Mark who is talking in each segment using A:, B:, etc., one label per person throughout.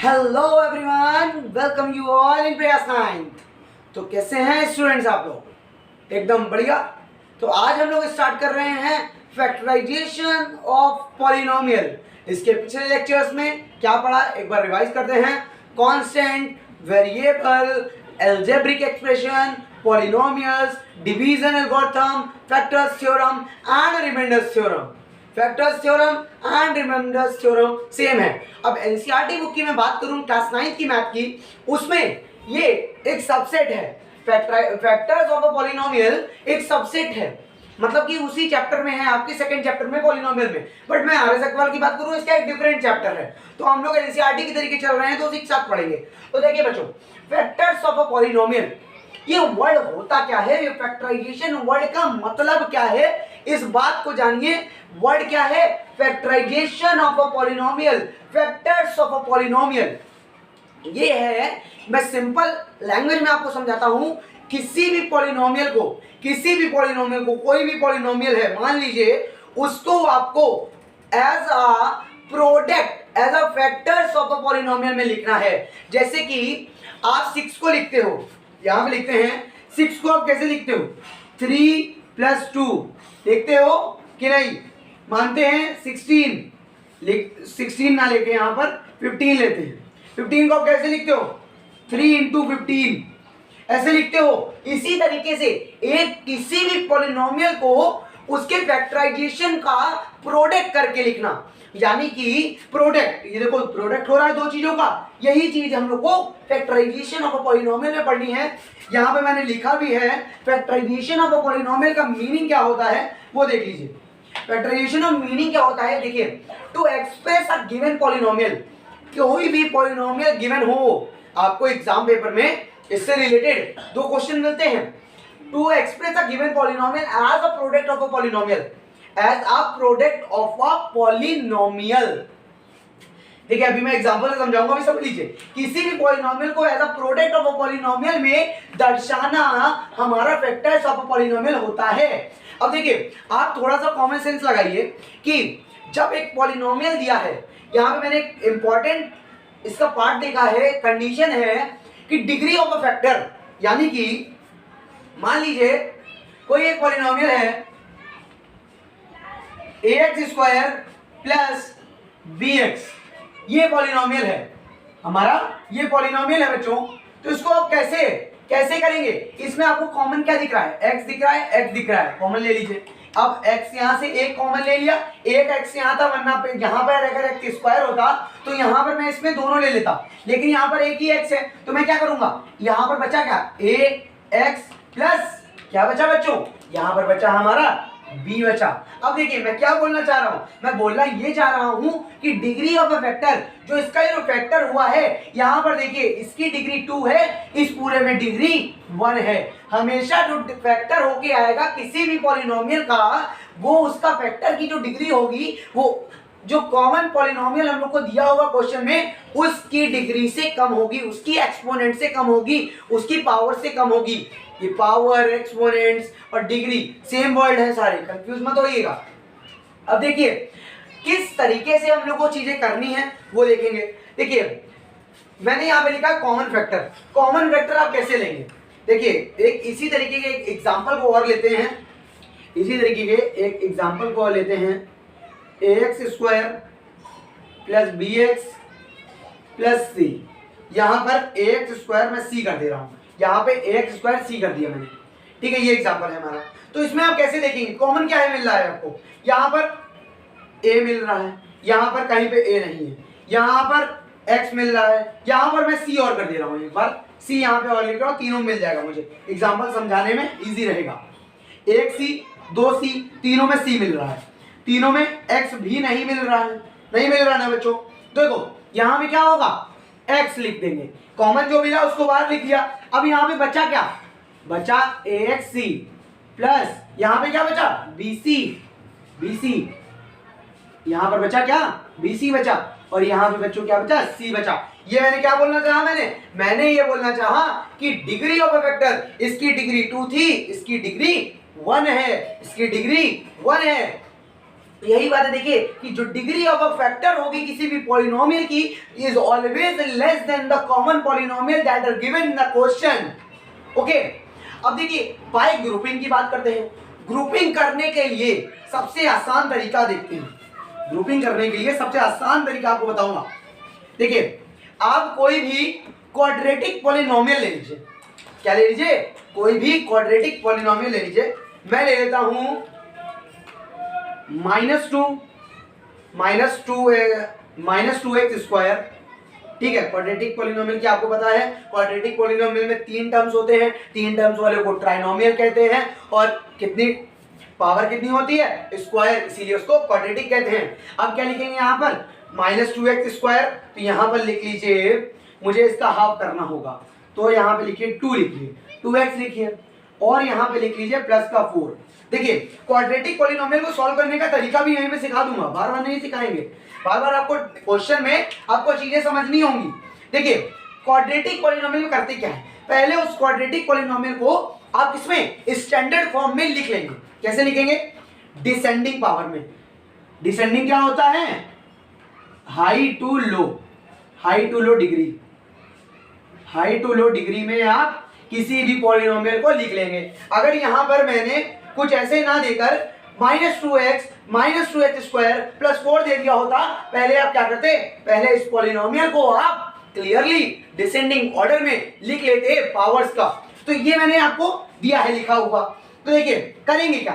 A: Hello everyone, welcome you all in प्रयास 9th। तो कैसे हैं स्टूडेंट्स आप लोग? एकदम बढ़िया। तो आज हम लोग स्टार्ट कर रहे हैं फैक्टराइजेशन ऑफ पॉलिनोमियल। इसके पिछले लेक्चर्स में क्या पढ़ा, एक बार रिवाइज करते हैं। Constant, variable, algebraic expression, polynomials, division algorithm, factors theorem and remainders theorem. Factors theorem and remainders theorem same है। अब एनसीईआरटी बुक की मैं बात करूं क्लास 9th की मैथ की, उसमें ये एक सबसेट है। फैक्टर्स ऑफ अ पॉलिनोमियल एक सबसेट है, मतलब कि उसी चैप्टर में है, आपके सेकंड चैप्टर में पॉलिनोमियल में। बट मैं आर एस अग्रवाल की बात करूं, इसका एक डिफरेंट चैप्टर है। तो हम लोग एनसीईआरटी की तरीके चल रहे हैं, तो एक साथ पढ़ेंगे। तो देखिए बच्चों, फैक्टर्स ऑफ अ पॉलिनोमियल, ये वर्ड होता क्या है, ये फैक्टराइजेशन वर्ड का मतलब क्या है, इस बात को जानिए। वर्ड क्या है? Factorisation of a polynomial, factors of a polynomial. ये है, मैं सिंपल लैंग्वेज में आपको समझाता हूं। किसी भी पॉलिनोमियल को कोई भी पॉलिनोमियल है, मान लीजिए, उसको आपको as a product, as a factors of a polynomial में लिखना है। जैसे कि आप 6 को लिखते हो, यहां पे लिखते हैं 6 को आप कैसे लिखते हो? 3 + 2 लिखते हो कि नहीं? मानते हैं 16 ना लेके यहां पर 15 लेते हैं। 15 को आप कैसे लिखते हो? 3 × 15 ऐसे लिखते हो। इसी तरीके से एक किसी भी पॉलिनोमियल को उसके फैक्टराइजेशन का प्रोडक्ट करके लिखना, यानी कि प्रोडक्ट, ये देखो प्रोडक्ट हो रहा है दो चीजों का, यही चीज हम लोग को फैक्टराइजेशन ऑफ अ पॉलिनोमियल में पढ़नी है। यहां पे मैंने लिखा भी है, फैक्टराइजेशन ऑफ अ पॉलिनोमियल का मीनिंग क्या होता है वो देख लीजिए। फैक्टराइजेशन ऑफ मीनिंग क्या होता है, देखिए, to express a given polynomial, कोई भी पॉलिनोमियल गिवन हो, आपको एग्जाम पेपर में इससे रिलेटेड 2 क्वेश्चन मिलते हैं। To express a given polynomial as a product of a polynomial, as a product of a polynomial. देखिए, अभी मैं एग्जांपल से समझाऊंगा, अभी समझ लीजिए। किसी भी पॉलिनोमियल को as a product of a polynomial में दर्शाना हमारा फैक्टर्स ऑफ अ पॉलिनोमियल होता है। अब देखिए, आप थोड़ा सा कॉमन सेंस लगाइए कि जब एक पॉलिनोमियल दिया है, यहां पे मैंने एक इंपॉर्टेंट इसका पार्ट देखा है, कंडीशन है कि डिग्री ऑफ अ फैक्टर, यानी कि मान लीजिए कोई एक पॉलिनोमियल है ax² + bx, ये पॉलिनोमियल है हमारा, ये पॉलिनोमियल है बच्चों। तो इसको आप कैसे कैसे करेंगे? इसमें आपको कॉमन क्या दिख रहा है? x दिख रहा है, x दिख रहा है, कॉमन ले लीजिए। अब x यहां से एक कॉमन ले लिया, एक x यहां था, वरना पे यहां पर अगर x² होता तो यहां पर मैं इसमें दोनों ले लेता, लेकिन यहां पर एक ही x है, तो मैं क्या करूंगा? यहां पर बचा क्या? ax प्लस क्या बचा बच्चों? यहां पर बचा हमारा b बचा। अब देखिए, मैं क्या बोलना चाह रहा हूं, मैं बोलना ये चाह रहा हूं कि डिग्री ऑफ अ फैक्टर, जो इसका जो फैक्टर हुआ है, यहां पर देखिए इसकी डिग्री 2 है, इस पूरे में डिग्री 1 है। हमेशा जो फैक्टर होके आएगा किसी भी पॉलिनोमियल का, वो उसका फैक्टर की जो डिग्री होगी, वो जो कॉमन पॉलिनोमियल हम लोग को दिया होगा क्वेश्चन में, उसकी डिग्री से कम होगी, उसकी एक्सपोनेंट से कम होगी, उसकी पावर से कम होगी। ये पावर, एक्सपोनेंट्स और डिग्री सेम वर्ड है सारे, कंफ्यूज मत होइएगा। अब देखिए किस तरीके से हम लोग को चीजें करनी है वो देखेंगे। देखिए, मैंने यहाँ पे लिखा कॉमन फैक्टर। कॉमन फैक्टर आप कैसे लेंगे? देखिए, एक इसी तरीके के एक एग्जांपल को और लेते हैं, इसी तरीके के एक एग्जांपल को और लेते हैं। ax² + bx + c, यहाँ पर ax² मैं c कर दे रहा हूँ, यहाँ पे ax² c कर दिया मैंने, ठीक है। ये एग्जांपल है हमारा। तो इसमें आप कैसे देखेंगे कॉमन क्या है मिल रहा है आपको? यहाँ पर a मिल रहा है, यहाँ पर कहीं पे a नहीं है, यहाँ पर x मिल रहा है, यहाँ पर मैं c और कर दे रहा हूँ, एक बार c यहाँ पे और लिख रहा हूँ, तीनों मिल जाएगा मुझे, एग्जाम्पल समझाने में ईजी रहेगा। 1c 2c, तीनों में c मिल रहा है, तीनों में x भी नहीं मिल रहा है, नहीं मिल रहा है ना बच्चों। देखो यहाँ पे क्या होगा? x लिख देंगे, कॉमन जो मिला उसको बाहर लिख दिया। अब यहाँ पे बचा क्या? बचा axc प्लस यहाँ पे क्या बचा? bc, यहाँ पर बचा क्या? bc बचा, और यहाँ पे बच्चों क्या बचा? c बचा। ये मैंने क्या बोलना चाहा? मैंने ये बोलना चाहा कि डिग्री ऑफ अ वेक्टर, इसकी डिग्री 2 थी, इसकी डिग्री 1 है, इसकी डिग्री 1 है। यही बात है, देखिए कि जो डिग्री ऑफ अ फैक्टर होगी किसी भी पॉलिनोमियल की is always less than the common polynomial that are given in the question. Okay, अब देखिए बाय ग्रुपिंग की बात करते हैं। ग्रुपिंग करने के लिए सबसे आसान तरीका देखते हैं। ग्रुपिंग करने के लिए सबसे आसान तरीका आपको बताऊंगा। देखिए आप कोई भी क्वाड्रेटिक पॉलिनोमियल ले लीजिए। क्या ले लीजिए? कोई भी क्वाड्रेटिक पॉलिनोमियल ले लीजिए। मैं ले लेता हूं -2 x²। ठीक है, क्वाड्रेटिक पॉलिनोमियल की आपको पता है, क्वाड्रेटिक पॉलिनोमियल में 3 टर्म्स होते हैं। 3 टर्म्स वाले को ट्राइनोमियल कहते हैं। और कितनी पावर कितनी होती है? स्क्वायर, इसीलिए उसको क्वाड्रेटिक कहते हैं। अब क्या लिखेंगे यहाँ पर? -2x²। तो यहाँ पर लिख लीजिए, मुझे इसका हाफ करना होगा, तो यहाँ पे लिखिए 2 लिखिए, 2x लिखिए, और यहाँ पे लिख लीजिए प्लस का 4। देखिए क्वाड्रेटिक पॉलिनोमियल को सॉल्व करने का तरीका भी यहीं पे सिखा दूंगा, बार बार नहीं सिखाएंगे, बार बार आपको क्वेश्चन में आपको चीजें समझनी होंगी। देखिए क्वाड्रेटिक पॉलिनोमियल में करते क्या है, पहले उस क्वाड्रेटिक पॉलिनोमियल को आप इसमें स्टैंडर्ड फॉर्म में लिख लेंगे। कैसे लिखेंगे? डिसेंडिंग पावर में। डिसेंडिंग क्या होता है? High to low, high to low degree, high to low degree में आप किसी भी पॉलिनोमियल को लिख लेंगे। अगर यहां पर मैंने कुछ ऐसे ना देकर -2x -2x² + 4 दे दिया होता, पहले आप क्या करते? पहले इस पॉलिनोमियल को आप क्लियरली डिसेंडिंग ऑर्डर में लिख लेते पावर्स का। तो ये मैंने आपको दिया है लिखा हुआ। तो देखिए करेंगे क्या,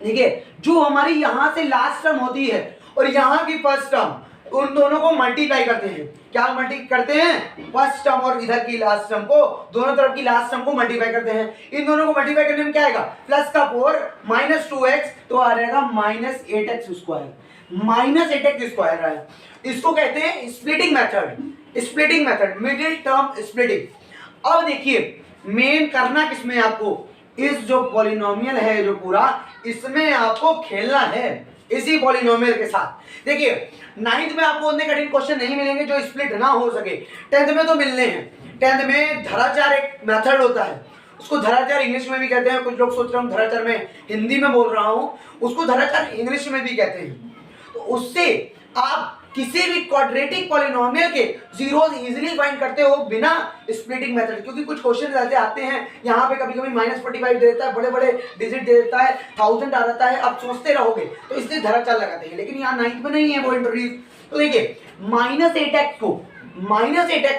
A: देखिए जो हमारी यहां से लास्ट टर्म होती है और यहां की फर्स्ट टर्म, उन दोनों को मल्टीप्लाई करते हैं। क्या मल्टीप्लाई करते हैं? फर्स्ट टर्म और इधर की लास्ट टर्म को, दोनों तरफ की लास्ट टर्म को मल्टीप्लाई करते हैं। इन दोनों को मल्टीप्लाई करने में क्या आएगा? प्लस का 4 -2x, तो आ जाएगा -8x²। -8x² है, इसको कहते हैं splitting method. Splitting method, middle term splitting. अब देखिए मेन करना किसमें आपको, इस जो पॉलिनोमियल है जो पूरा, इसमें आपको खेलना है, इसी पॉलिनोमियल के साथ। देखिए 9th में आपको उतने कठिन क्वेश्चन नहीं मिलेंगे जो स्प्लिट ना हो सके, 10th में तो मिलने हैं। 10th में धराचार एक मेथड होता है, उसको धराचार इंग्लिश में भी कहते हैं। कुछ लोग सोच रहे हैं धराचार में हिंदी में बोल रहा हूं, उसको धराचार इंग्लिश में भी कहते हैं। तो उससे आप किसी भी क्वाड्रेटिक पॉलिनोमियल के जीरोस इजीली फाइंड करते हो बिना स्प्लिटिंग मेथड। क्योंकि कुछ क्वेश्चन ऐसे आते हैं, यहाँ पे कभी कभी -45 दे देता है, बड़े बड़े डिजिट दे देता है, 1000 आ जाता है, आप सोचते रहोगे, तो इसलिए धराचार लगाते हैं। लेकिन यहाँ 9th में नहीं है वो इंट्रोड्यूस। तो देखिए -8x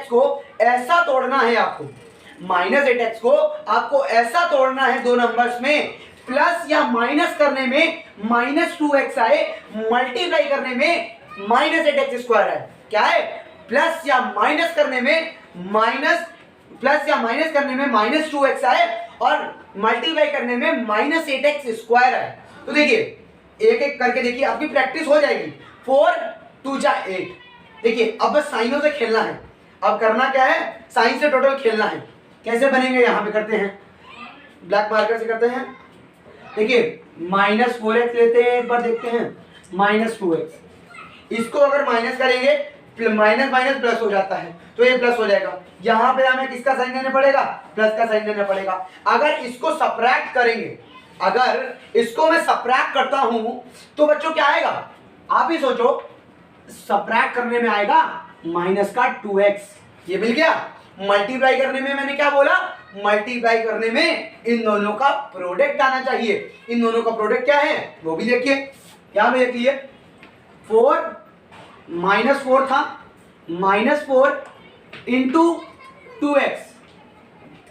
A: को ऐसा तोड़ना है आपको, -8x को आपको ऐसा तोड़ना है दो नंबर्स में, प्लस या माइनस करने में -2x आए, मल्टीप्लाई करने में -8x² है। क्या है? प्लस या माइनस करने में -2x आए और मल्टीप्लाई करने में -8x² है। तो देखिए एक एक करके देखिए, आपकी प्रैक्टिस हो जाएगी। 4 2 जा 8। देखिए अब बस साइनों से खेलना है। अब करना क्या है? साइन से टोटल खेलना है। कैसे बनेंगे यहाँ पे करते हैं, ब्लैक मार्कर से करते हैं। देखिए -4x लेते हैं, एक बार देखते हैं, -2x, इसको अगर माइनस करेंगे माइनस माइनस प्लस हो जाता है, तो ये प्लस हो जाएगा। यहाँ पे हमें किसका साइन देना पड़ेगा? प्लस का साइन देना पड़ेगा। अगर इसको सब्ट्रैक्ट करेंगे, अगर इसको मैं सब्ट्रैक्ट करता हूं तो बच्चों क्या आएगा? आप ही सोचो, सब्ट्रैक्ट करने में आएगा माइनस का 2x। ये मिल गया। मल्टीप्लाई करने में मैंने क्या बोला? मल्टीप्लाई करने में इन दोनों का प्रोडक्ट आना चाहिए। इन दोनों का प्रोडक्ट क्या है वो भी देखिए। क्या देख लिए? 4 -4 था, -4 इंटू 2x,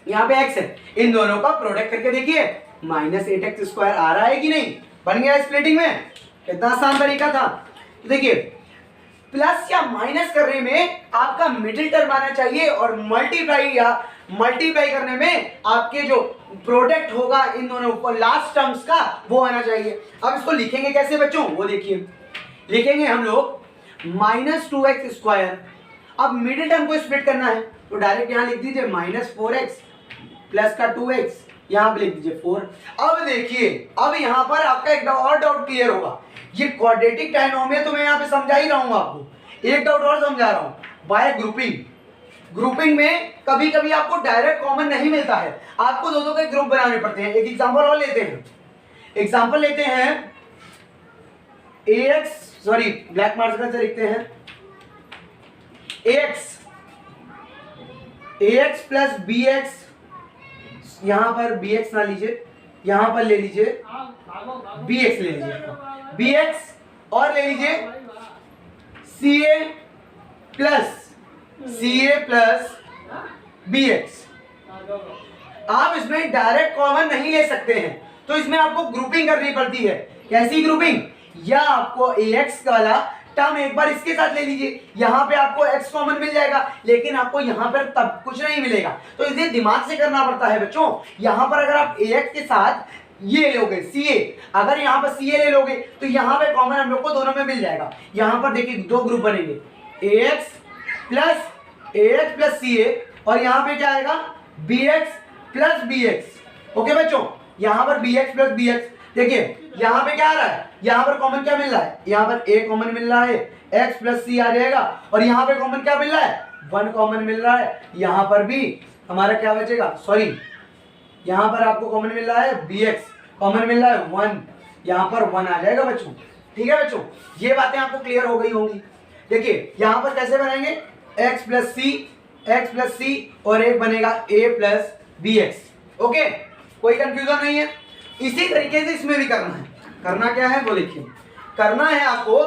A: यहाँ पे x है, इन दोनों का प्रोडक्ट करके देखिए -8x² आ रहा है कि नहीं? बन गया स्प्लिटिंग में। कितना आसान तरीका था। तो देखिए प्लस या माइनस करने में आपका मिडिल टर्म आना चाहिए और मल्टीप्लाई करने में आपके जो प्रोडक्ट होगा इन दोनों लास्ट टर्म्स का वो आना चाहिए। अब इसको लिखेंगे कैसे बच्चों, वो देखिए। लिखेंगे हम लोग -2x²। अब मिडिल टर्म को स्प्लिट करना है तो डायरेक्ट यहां लिख दीजिए -4x प्लस का 2x, यहां पे लिख दीजिए 4। अब देखिए, अब यहां पर आपका एक और डाउट क्लियर होगा। ये क्वाड्रेटिक ट्राइनोमियल तो मैं यहां पे समझा ही रहा हूं आपको, एक डाउट और समझा रहा हूं। बाय ग्रुपिंग में कभी कभी आपको डायरेक्ट कॉमन नहीं मिलता है, आपको दो के ग्रुप बनाने पड़ते हैं। एक एग्जांपल और लेते हैं। एग्जांपल लेते हैं ax, सॉरी ब्लैक मार्कर से लिखते हैं, ax प्लस bx, यहां पर bx ना लीजिए, यहां पर ले लीजिए bx, ले लीजिए bx और ले लीजिए ca प्लस bx। आप इसमें डायरेक्ट कॉमन नहीं ले सकते हैं, तो इसमें आपको ग्रुपिंग करनी पड़ती है। कैसी ग्रुपिंग? या आपको ax वाला टर्म एक बार इसके साथ ले लीजिए, यहां पे आपको x कॉमन मिल जाएगा, लेकिन आपको यहां पर तब कुछ नहीं मिलेगा, तो इसे दिमाग से करना पड़ता है बच्चों। यहां पर अगर आप ax के साथ ये लोगे ca, अगर यहां पर ca ले लोगे तो यहां पे कॉमन हम लोग को दोनों में मिल जाएगा। यहां पर देखिए दो ग्रुप बनेंगे, ax प्लस ca, और यहां पे क्या आएगा bx प्लस bx। ओके बच्चों, यहां पर bx प्लस bx, देखिए यहां पे क्या आ रहा है, यहां पर कॉमन क्या मिल रहा है, यहां पर a कॉमन मिल रहा है, x प्लस c आ जाएगा, और यहां पे कॉमन क्या मिल रहा है, 1 कॉमन मिल रहा है। यहां पर भी हमारा क्या बचेगा, सॉरी यहां पर आपको कॉमन मिल रहा है bx, कॉमन मिल रहा है 1, यहां पर 1 आ जाएगा बच्चों। ठीक है बच्चों, ये बातें आपको क्लियर हो गई होंगी। देखिए यहां पर कैसे बनाएंगे, x प्लस c और एक बनेगा a प्लस bx। ओके, कोई कंफ्यूजन नहीं है। इसी तरीके से इसमें भी करना है। करना क्या है वो लिखिए, करना है आपको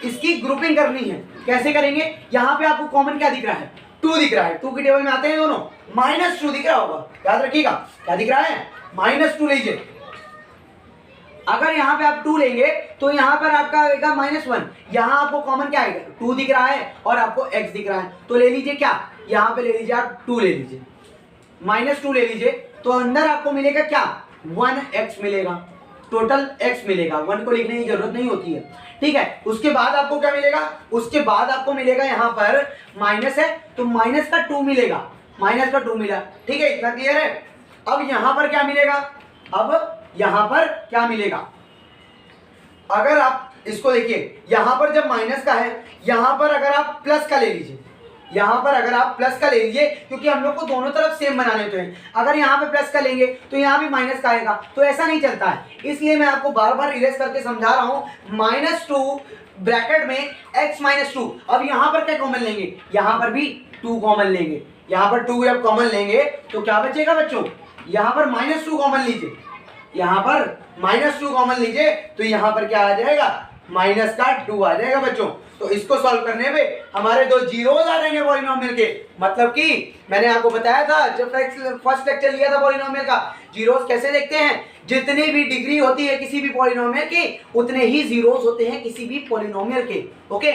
A: इसकी ग्रुपिंग करनी है। कैसे करेंगे, यहां पे आपको कॉमन क्या दिख रहा है, 2 दिख रहा है, 2 की टेबल में आते हैं दोनों, -2 दिख रहा होगा, याद रखिएगा क्या दिख रहा है, -2 लीजिए। अगर यहाँ पे आप 2 लेंगे तो यहाँ पर आपका आएगा -1, यहाँ आपको कॉमन क्या आएगा, 2 दिख रहा है और आपको x दिख रहा है, तो ले लीजिए क्या, यहाँ पे ले लीजिए आप 2 ले लीजिए, -2 ले लीजिए, तो अंदर आपको मिलेगा क्या, 1x मिलेगा, टोटल x मिलेगा, 1 को लिखने की जरूरत नहीं होती है। ठीक है, उसके बाद आपको क्या मिलेगा, उसके बाद आपको मिलेगा यहाँ पर माइनस है तो माइनस का 2 मिलेगा, माइनस का 2 मिला। ठीक है, इतना क्लियर है। अब यहाँ पर क्या मिलेगा, अब यहां पर क्या मिलेगा, अगर आप इसको देखिए, यहां पर जब माइनस का है, यहां पर अगर आप प्लस का ले लीजिए, यहां पर अगर आप प्लस का ले लीजिए, क्योंकि हम लोग को दोनों तरफ सेम बनाने होते हैं। अगर यहां पे प्लस का लेंगे तो यहां भी माइनस का आएगा, तो ऐसा नहीं चलता है, इसलिए मैं आपको बार बार इरेज करके समझा रहा हूं। -2 ब्रैकेट में x -2, अब यहां पर क्या कॉमन लेंगे, यहां पर भी 2 कॉमन लेंगे, यहां पर 2 जब कॉमन लेंगे तो क्या बचेगा बच्चों, यहां पर -2 कॉमन लीजिए, यहां पर -2 कॉमन लीजिए, तो यहां पर क्या आ जाएगा, -2 आ जाएगा बच्चों। तो इसको सॉल्व करने पे हमारे 2 जीरोस आ जाएंगे पॉलिनोमियल के, मतलब कि मैंने आपको बताया था जब फर्स्ट लेक्चर लिया था पॉलिनोमियल का, जीरोस कैसे देखते हैं, जितनी भी डिग्री होती है किसी भी पॉलिनोमियल की, उतने ही जीरोस होते हैं किसी भी पॉलिनोमियल के। ओके,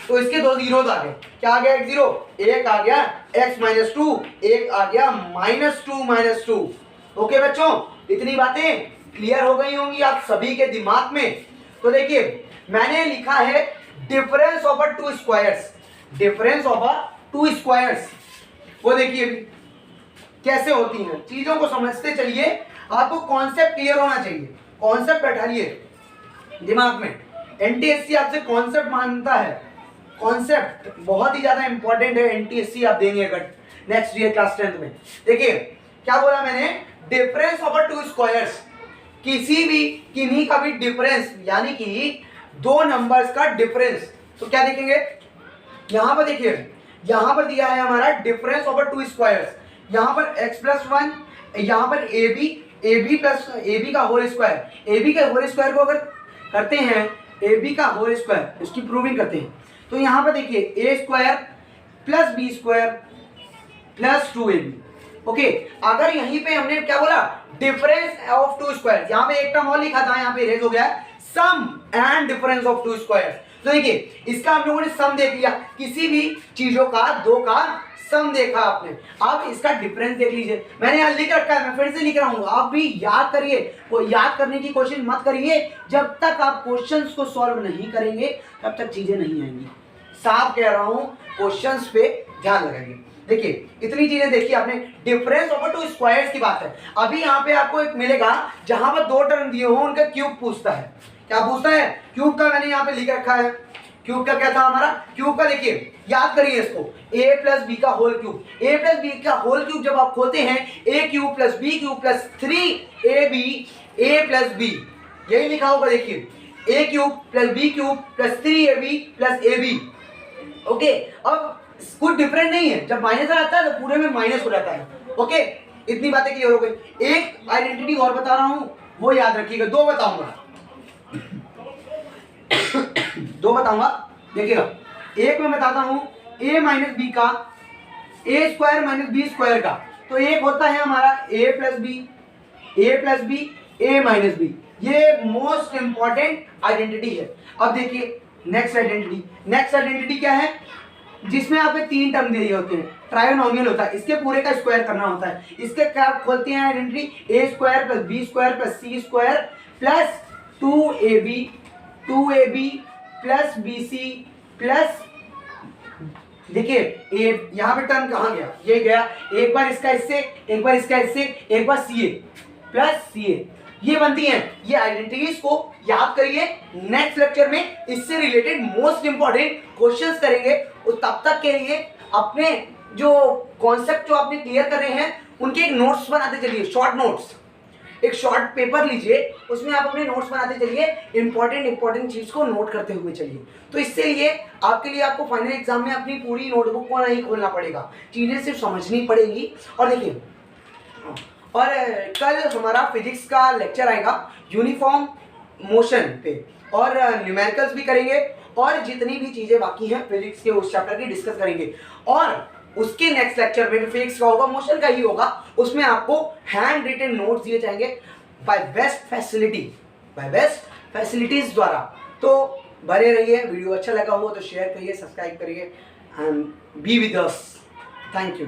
A: तो इसके 2 जीरोस आ गए, क्या आ गया, एक जीरो, एक आ गया x -2, एक आ गया -2। ओके बच्चों, इतनी बातें क्लियर हो गई होंगी आप सभी के दिमाग में। तो देखिए मैंने लिखा है difference of a 2 squares, difference of a 2 squares, वो देखिए कैसे होती हैं चीजों को समझते चलिए, आपको कॉन्सेप्ट क्लियर होना चाहिए। कॉन्सेप्ट बैठाइए दिमाग में, एनटीएससी आपसे कॉन्सेप्ट मांगता है, कॉन्सेप्ट बहुत ही ज्यादा इंपॉर्टेंट है, एनटीएससी आप देंगे अगर नेक्स्ट ईयर क्लास 10th में। देखिए क्या बोला मैंने, डिफरेंस ऑफ 2 स्क्वायर्स, किसी भी किन्हीं का भी डिफरेंस, यानी कि 2 नंबर्स का डिफरेंस, तो क्या देखेंगे, यहां पर देखिए, यहां पर दिया है हमारा डिफरेंस ऑफ 2 स्क्वायर्स, यहां पर x + 1, यहां पर ab का होल स्क्वायर, ab के होल स्क्वायर को अगर करते हैं, ab का होल स्क्वायर, इसकी प्रूविंग करते हैं, तो यहां पर देखिए a² + b² + 2ab। ओके, अगर यहीं पे हमने क्या बोला, डिफरेंस ऑफ 2 स्क्वायर, यहाँ पे एक टर्म और लिखा था, यहाँ पे इरेज हो गया, सम एंड डिफरेंस ऑफ 2 स्क्वायर। तो देखिए इसका हम लोगों ने सम देख लिया, किसी भी चीजों का 2 का सम देखा आपने, अब इसका डिफरेंस देख लीजिए, मैंने यहाँ लिख रखा है, मैं फिर से लिख रहा हूँ, आप भी याद करिए, वो याद करने की कोशिश मत करिए, जब तक आप क्वेश्चंस को सॉल्व नहीं करेंगे तब तक चीजें नहीं आएंगी। साफ कह रहा हूँ, क्वेश्चंस पे ध्यान लगाइए। देखिए इतनी चीजें देखिए आपने, डिफरेंस ऑफ 2 स्क्वायर्स की बात है। अभी यहाँ पे आपको एक मिलेगा जहां पर 2 टर्म दिए हो, उनका क्यूब पूछता है, क्या पूछता है, क्यूब का मैंने यहाँ पे लिख रखा है, क्यूब का क्या था हमारा, क्यूब का देखिए याद करिए इसको, a + b का होल क्यूब, a + b का होल क्यूब जब आप खोलते हैं, a³ + b³ + 3ab a + b, यही लिखा होगा, देखिए a cube plus b cube plus 3ab plus a b. Okay, अब कुछ डिफरेंट नहीं है, जब माइनस आता है तो पूरे में माइनस हो जाता है। ओके, इतनी बातें क्लियर हो गई। एक आइडेंटिटी और बता रहा हूं, वो याद रखिएगा, दो बताऊंगा दो बताऊंगा, देखिएगा। एक मैं बताता हूं a माइनस बी का, a square minus b square का। तो एक होता है हमारा a plus b a minus b, ये मोस्ट इंपॉर्टेंट आइडेंटिटी है। अब देखिए नेक्स्ट आइडेंटिटी क्या है, जिसमें आपके तीन टर्म दिए होते हैं, ट्रायोनोमियल होता है, इसके पूरे का स्क्वायर करना होता है। इसके क्या खोलते हैं identity, a square plus b square plus c square plus 2ab plus b c plus, देखिए ए यहाँ पे टर्म कहाँ गया, ये गया, एक बार इसका इससे, एक बार इसका इससे, एक बार सी ए प्लस सी ए, ये बनती हैं। ये आइडेंटिटीज को याद करिए, नेक्स्ट लेक्चर में इससे रिलेटेड मोस्ट इंपॉर्टेंट क्वेश्चंस करेंगे। और तब तक के लिए अपने जो कॉन्सेप्ट जो आपने क्लियर कर रहे हैं उनके एक नोट्स बनाते चलिए, शॉर्ट नोट्स, एक शॉर्ट पेपर लीजिए, उसमें आप अपने नोट्स बनाते चलिए, इंपॉर्टेंट चीज को नोट करते हुए चलिए। तो इससे लिए आपको फाइनल एग्जाम में अपनी पूरी नोटबुक को नहीं खोलना पड़ेगा, चीजें सिर्फ समझनी पड़ेगी। और देखिए, और कल हमारा फिजिक्स का लेक्चर आएगा यूनिफॉर्म मोशन पे, और न्यूमेरिकल्स भी करेंगे, और जितनी भी चीजें बाकी हैं फिजिक्स के उस चैप्टर की डिस्कस करेंगे। और उसके नेक्स्ट लेक्चर में फिजिक्स का होगा, मोशन का ही होगा, उसमें आपको हैंड रिटन नोट्स दिए जाएंगे बाय बेस्ट फैसिलिटीज द्वारा। तो बने रहिए, वीडियो अच्छा लगा हो तो शेयर करिए, सब्सक्राइब करिए and be with us. Thank you.